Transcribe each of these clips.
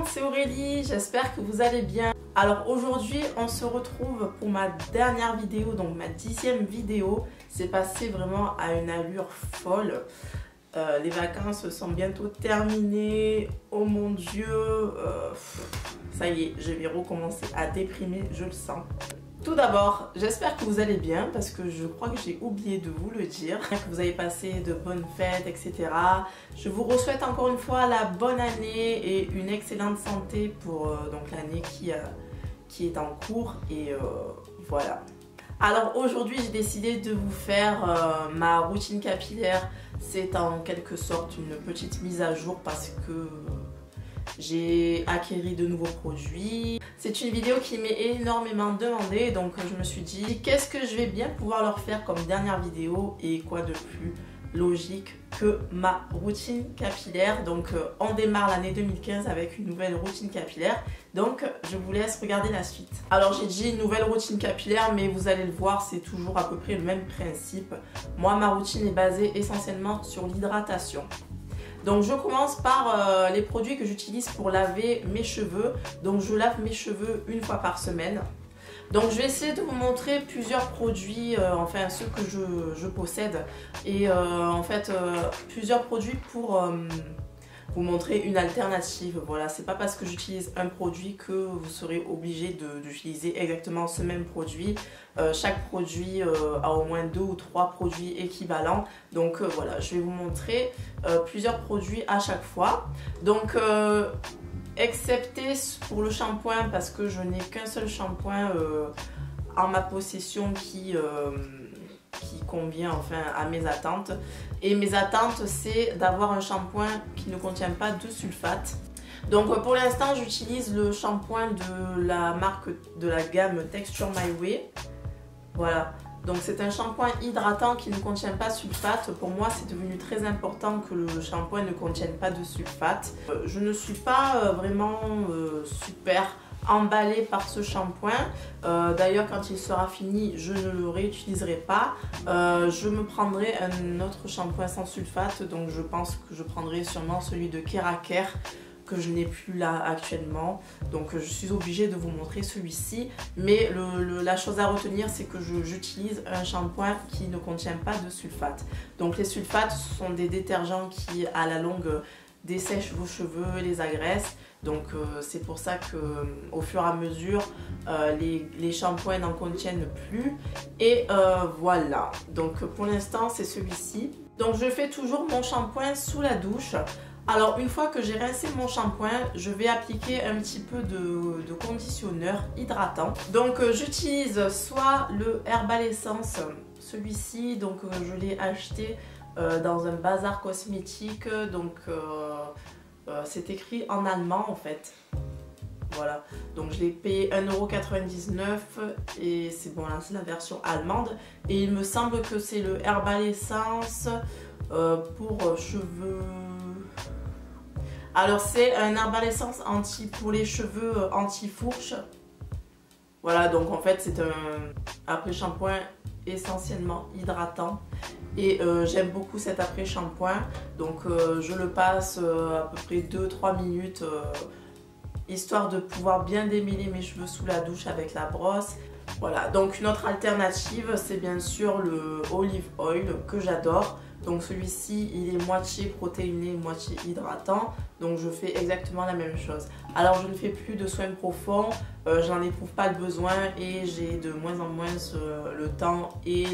c'est Aurélie, j'espère que vous allez bien. Alors aujourd'hui on se retrouve pour ma dernière vidéo, donc ma 10e vidéo. C'est passé vraiment à une allure folle. Les vacances sont bientôt terminées. Oh mon Dieu, ça y est, je vais recommencer à déprimer, je le sens. Tout d'abord, j'espère que vous allez bien parce que je crois que j'ai oublié de vous le dire, que vous avez passé de bonnes fêtes, etc. Je vous souhaite encore une fois la bonne année et une excellente santé pour donc l'année qui est en cours et voilà. Alors aujourd'hui, j'ai décidé de vous faire ma routine capillaire. C'est en quelque sorte une petite mise à jour parce que j'ai acquis de nouveaux produits. C'est une vidéo qui m'est énormément demandée, donc je me suis dit qu'est-ce que je vais bien pouvoir leur faire comme dernière vidéo et quoi de plus logique que ma routine capillaire. Donc on démarre l'année 2015 avec une nouvelle routine capillaire, donc je vous laisse regarder la suite. Alors j'ai dit une nouvelle routine capillaire, mais vous allez le voir, c'est toujours à peu près le même principe. Moi, ma routine est basée essentiellement sur l'hydratation. Donc je commence par les produits que j'utilise pour laver mes cheveux. Donc je lave mes cheveux une fois par semaine. Donc je vais essayer de vous montrer plusieurs produits, enfin ceux que je possède. Et en fait plusieurs produits pour vous montrer une alternative. Voilà, c'est pas parce que j'utilise un produit que vous serez obligé d'utiliser exactement ce même produit. Chaque produit a au moins 2 ou 3 produits équivalents. Donc voilà, je vais vous montrer plusieurs produits à chaque fois. Donc excepté pour le shampoing, parce que je n'ai qu'un seul shampoing en ma possession qui convient enfin à mes attentes. Et mes attentes, c'est d'avoir un shampoing qui ne contient pas de sulfate. Donc pour l'instant, j'utilise le shampoing de la marque de la gamme Texture My Way. Voilà. Donc c'est un shampoing hydratant qui ne contient pas de sulfate. Pour moi, c'est devenu très important que le shampoing ne contienne pas de sulfate. Je ne suis pas vraiment super emballée par ce shampoing. D'ailleurs, quand il sera fini, je ne le réutiliserai pas. Je me prendrai un autre shampoing sans sulfate. Donc je pense que je prendrai sûrement celui de Keraker, que je n'ai plus là actuellement, donc je suis obligée de vous montrer celui-ci. Mais la chose à retenir, c'est que j'utilise un shampoing qui ne contient pas de sulfate. Donc les sulfates sont des détergents qui à la longue dessèchent vos cheveux, les agressent. Donc c'est pour ça que au fur et à mesure les shampoings n'en contiennent plus. Et voilà, donc pour l'instant c'est celui-ci. Donc je fais toujours mon shampoing sous la douche. Alors une fois que j'ai rincé mon shampoing, je vais appliquer un petit peu de conditionneur hydratant. Donc j'utilise soit le Herbal Essence, celui-ci, donc je l'ai acheté dans un bazar cosmétique, donc c'est écrit en allemand en fait. Voilà, donc je l'ai payé 1,99 € et c'est bon, là c'est la version allemande. Et il me semble que c'est le Herbal Essence pour cheveux. Alors c'est un Herbal Essence pour les cheveux anti-fourche. Voilà, donc en fait c'est un après-shampoing essentiellement hydratant. Et j'aime beaucoup cet après-shampoing. Donc je le passe à peu près 2-3 minutes histoire de pouvoir bien démêler mes cheveux sous la douche avec la brosse. Voilà, donc une autre alternative, c'est bien sûr le Olive Oil que j'adore. Donc celui-ci, il est moitié protéiné, moitié hydratant. Donc je fais exactement la même chose. Alors je ne fais plus de soins profonds, j'en éprouve pas le besoin et j'ai de moins en moins le temps et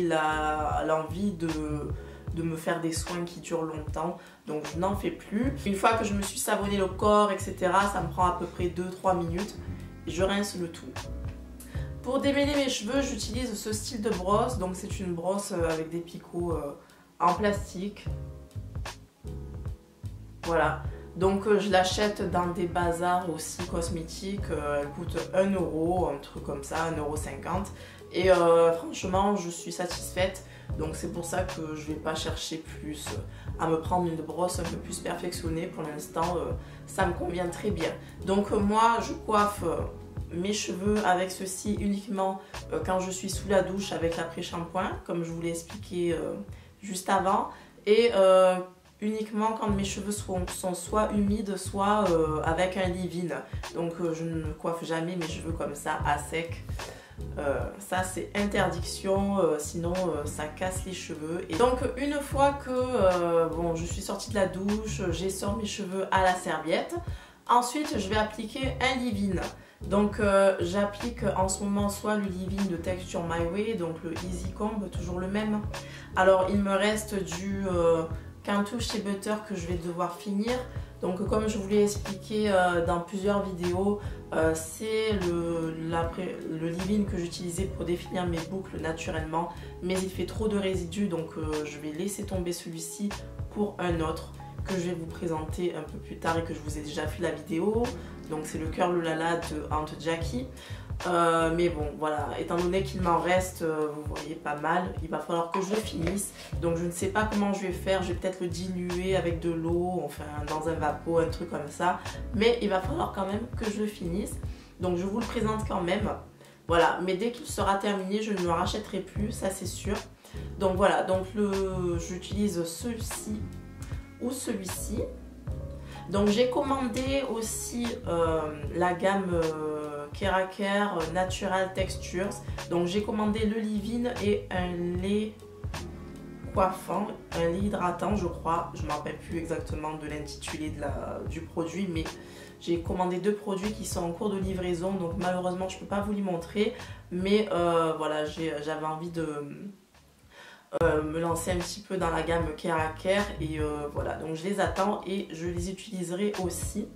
l'envie de me faire des soins qui durent longtemps. Donc je n'en fais plus. Une fois que je me suis savonné le corps, etc., ça me prend à peu près 2-3 minutes et je rince le tout. Pour démêler mes cheveux, j'utilise ce style de brosse. Donc c'est une brosse avec des picots en plastique. Voilà. Donc je l'achète dans des bazars aussi cosmétiques. Elle coûte 1 €, un truc comme ça, 1,50 €. Et franchement, je suis satisfaite. Donc c'est pour ça que je ne vais pas chercher plus à me prendre une brosse un peu plus perfectionnée. Pour l'instant, ça me convient très bien. Donc moi, je coiffe mes cheveux avec ceci uniquement quand je suis sous la douche avec l'après-shampoing, comme je vous l'ai expliqué juste avant. Et uniquement quand mes cheveux sont soit humides, soit avec un leave-in. Donc je ne coiffe jamais mes cheveux comme ça, à sec. Ça c'est interdiction, sinon ça casse les cheveux. Et donc une fois que bon, je suis sortie de la douche, j'essore mes cheveux à la serviette. Ensuite je vais appliquer un leave-in. Donc j'applique en ce moment soit le leave-in de Texture My Way, donc le Easy Comb, toujours le même. Alors il me reste du Cantu Shea Butter que je vais devoir finir. Donc comme je vous l'ai expliqué dans plusieurs vidéos, c'est le leave-in que j'utilisais pour définir mes boucles naturellement. Mais il fait trop de résidus, donc je vais laisser tomber celui-ci pour un autre que je vais vous présenter un peu plus tard et que je vous ai déjà fait la vidéo. Donc c'est le Curl Lala de Aunt Jackie. Mais bon voilà, étant donné qu'il m'en reste, vous voyez, pas mal, il va falloir que je le finisse. Donc je ne sais pas comment je vais faire, je vais peut-être le diluer avec de l'eau, enfin dans un vapeau, un truc comme ça. Mais il va falloir quand même que je le finisse. Donc je vous le présente quand même. Voilà, mais dès qu'il sera terminé, je ne le rachèterai plus, ça c'est sûr. Donc voilà, donc j'utilise celui-ci ou celui-ci. Donc j'ai commandé aussi la gamme Keraker Natural Textures. Donc j'ai commandé le leave-in et un lait coiffant, un lait hydratant je crois. Je ne me rappelle plus exactement de l'intitulé du produit, mais j'ai commandé deux produits qui sont en cours de livraison. Donc malheureusement je ne peux pas vous les montrer. Mais voilà, j'avais envie de me lancer un petit peu dans la gamme Keraker et voilà, donc je les attends et je les utiliserai aussi.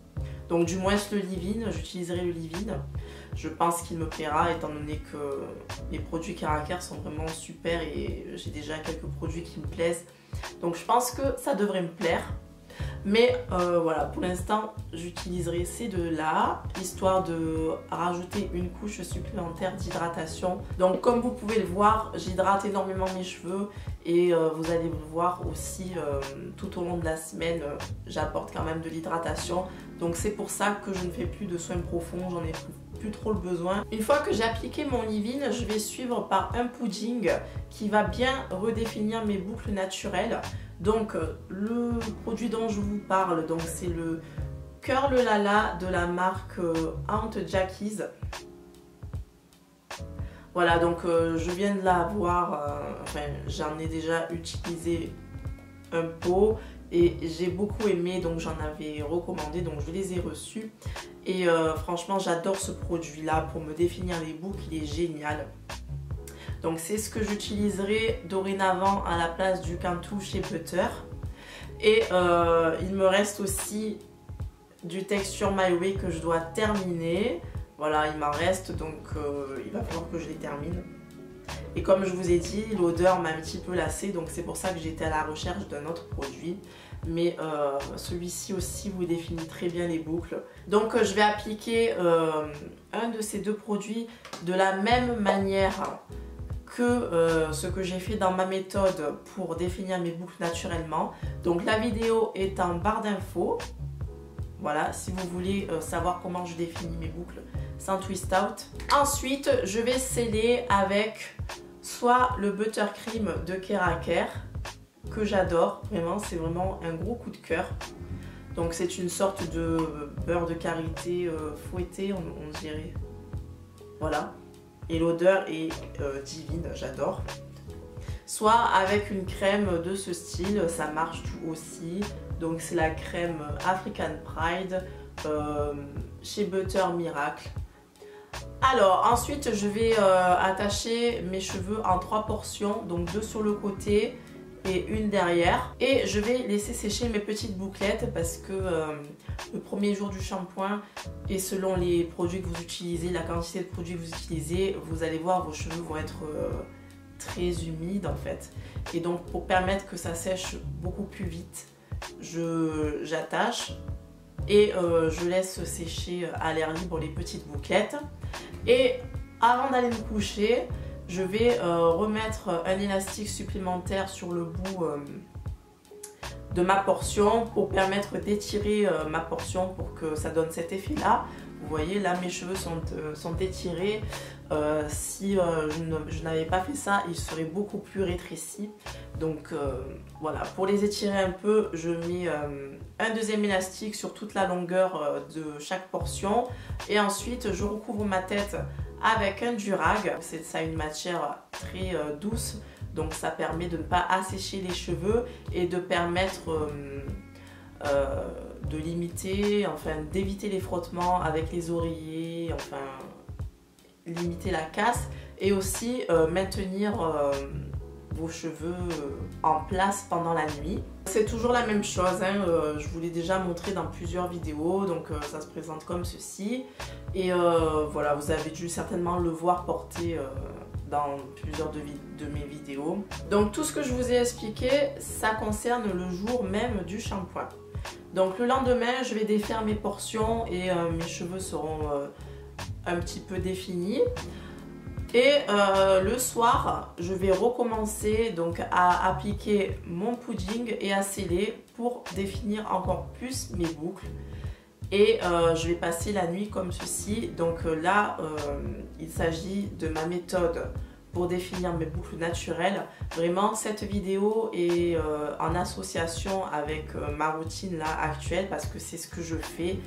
Donc du moins le leave-in, j'utiliserai le leave-in. Je pense qu'il me plaira étant donné que les produits Keraker sont vraiment super et j'ai déjà quelques produits qui me plaisent. Donc je pense que ça devrait me plaire. Mais voilà, pour l'instant j'utiliserai ces deux-là, histoire de rajouter une couche supplémentaire d'hydratation. Donc comme vous pouvez le voir, j'hydrate énormément mes cheveux et vous allez le voir aussi tout au long de la semaine, j'apporte quand même de l'hydratation. Donc c'est pour ça que je ne fais plus de soins profonds, j'en ai plus trop le besoin. Une fois que j'ai appliqué mon leave-in, je vais suivre par un pudding qui va bien redéfinir mes boucles naturelles. Donc le produit dont je vous parle, donc c'est le Curl Lala de la marque Aunt Jackie's. Voilà, donc je viens de l'avoir, enfin j'en ai déjà utilisé un pot et j'ai beaucoup aimé, donc j'en avais recommandé, donc je les ai reçus. Et franchement j'adore ce produit là pour me définir les boucles, il est génial. Donc c'est ce que j'utiliserai dorénavant à la place du Cantu Shea Butter. Et il me reste aussi du Texture My Way que je dois terminer. Voilà, il m'en reste, donc il va falloir que je les termine. Et comme je vous ai dit, l'odeur m'a un petit peu lassée, donc c'est pour ça que j'étais à la recherche d'un autre produit. Mais celui-ci aussi vous définit très bien les boucles. Donc je vais appliquer un de ces deux produits de la même manière que ce que j'ai fait dans ma méthode pour définir mes boucles naturellement. Donc la vidéo est en barre d'infos. Voilà, si vous voulez savoir comment je définis mes boucles sans twist out. Ensuite, je vais sceller avec soit le buttercream de Keraker, que j'adore, vraiment, c'est vraiment un gros coup de cœur. Donc c'est une sorte de beurre de karité fouetté, on dirait. Voilà. Et l'odeur est divine, j'adore. Soit avec une crème de ce style, ça marche aussi. Donc c'est la crème African Pride chez Butter Miracle. Alors ensuite je vais attacher mes cheveux en 3 portions, donc 2 sur le côté et une derrière. Et je vais laisser sécher mes petites bouclettes parce que le premier jour du shampoing et selon les produits que vous utilisez, la quantité de produits que vous utilisez, vous allez voir vos cheveux vont être très humides en fait. Et donc pour permettre que ça sèche beaucoup plus vite, j'attache et je laisse sécher à l'air libre les petites bouclettes. Et avant d'aller me coucher, je vais remettre un élastique supplémentaire sur le bout de ma portion pour permettre d'étirer ma portion pour que ça donne cet effet là. Vous voyez là mes cheveux sont étirés, Si je n'avais pas fait ça, il serait beaucoup plus rétréci. Donc voilà, pour les étirer un peu, je mets un deuxième élastique sur toute la longueur de chaque portion. Et ensuite, je recouvre ma tête avec un durag. Ça a une matière très douce, donc ça permet de ne pas assécher les cheveux et de permettre de limiter, enfin d'éviter les frottements avec les oreillers, enfin limiter la casse et aussi maintenir vos cheveux en place pendant la nuit. C'est toujours la même chose, hein, je vous l'ai déjà montré dans plusieurs vidéos, donc ça se présente comme ceci. Et voilà, vous avez dû certainement le voir porter dans plusieurs de mes vidéos. Donc tout ce que je vous ai expliqué, ça concerne le jour même du shampoing. Donc le lendemain, je vais défaire mes portions et mes cheveux seront un petit peu définis. Et le soir, je vais recommencer donc à appliquer mon pudding et à sceller pour définir encore plus mes boucles. Et je vais passer la nuit comme ceci. Donc là, il s'agit de ma méthode pour définir mes boucles naturelles. Vraiment, cette vidéo est en association avec ma routine là actuelle parce que c'est ce que je fais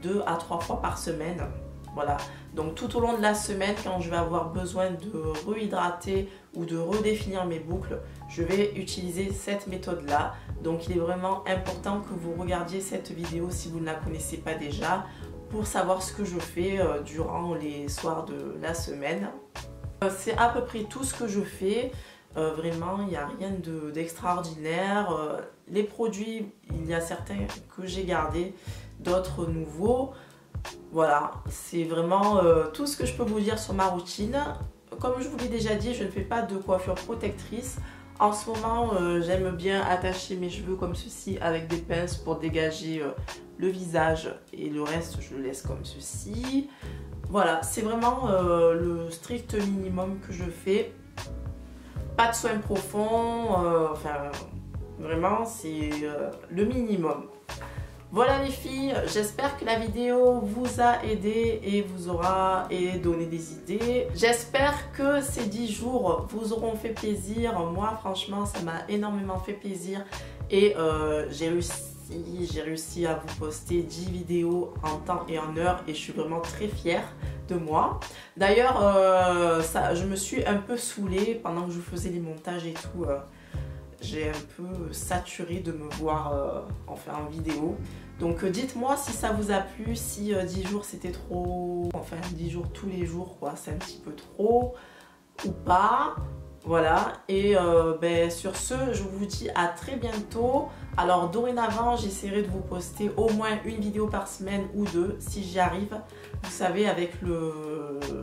2 à 3 fois par semaine. Voilà, donc tout au long de la semaine, quand je vais avoir besoin de rehydrater ou de redéfinir mes boucles, je vais utiliser cette méthode-là. Donc il est vraiment important que vous regardiez cette vidéo si vous ne la connaissez pas déjà, pour savoir ce que je fais durant les soirs de la semaine. C'est à peu près tout ce que je fais. Vraiment, il n'y a rien d'extraordinaire. Les produits, il y a certains que j'ai gardés, d'autres nouveaux. Voilà, c'est vraiment tout ce que je peux vous dire sur ma routine. Comme je vous l'ai déjà dit, je ne fais pas de coiffure protectrice. En ce moment, j'aime bien attacher mes cheveux comme ceci avec des pinces pour dégager le visage et le reste, je le laisse comme ceci. Voilà, c'est vraiment le strict minimum que je fais. Pas de soins profonds, enfin vraiment c'est le minimum. Voilà les filles, j'espère que la vidéo vous a aidé et vous aura donné des idées. J'espère que ces 10 jours vous auront fait plaisir. Moi franchement ça m'a énormément fait plaisir et j'ai réussi à vous poster 10 vidéos en temps et en heure et je suis vraiment très fière de moi. D'ailleurs je me suis un peu saoulée pendant que je faisais les montages et tout. J'ai un peu saturé de me voir en vidéo. Donc dites-moi si ça vous a plu, si 10 jours c'était trop, enfin 10 jours tous les jours quoi, c'est un petit peu trop ou pas. Voilà, et sur ce, je vous dis à très bientôt. Alors dorénavant, j'essaierai de vous poster au moins une vidéo par semaine ou 2 si j'y arrive. Vous savez, avec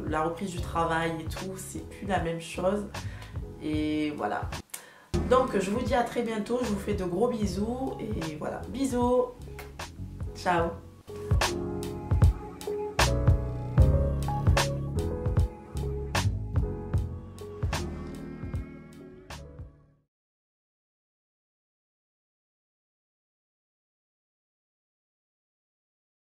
la reprise du travail et tout, c'est plus la même chose. Et voilà. Donc je vous dis à très bientôt, je vous fais de gros bisous et voilà, bisous, ciao.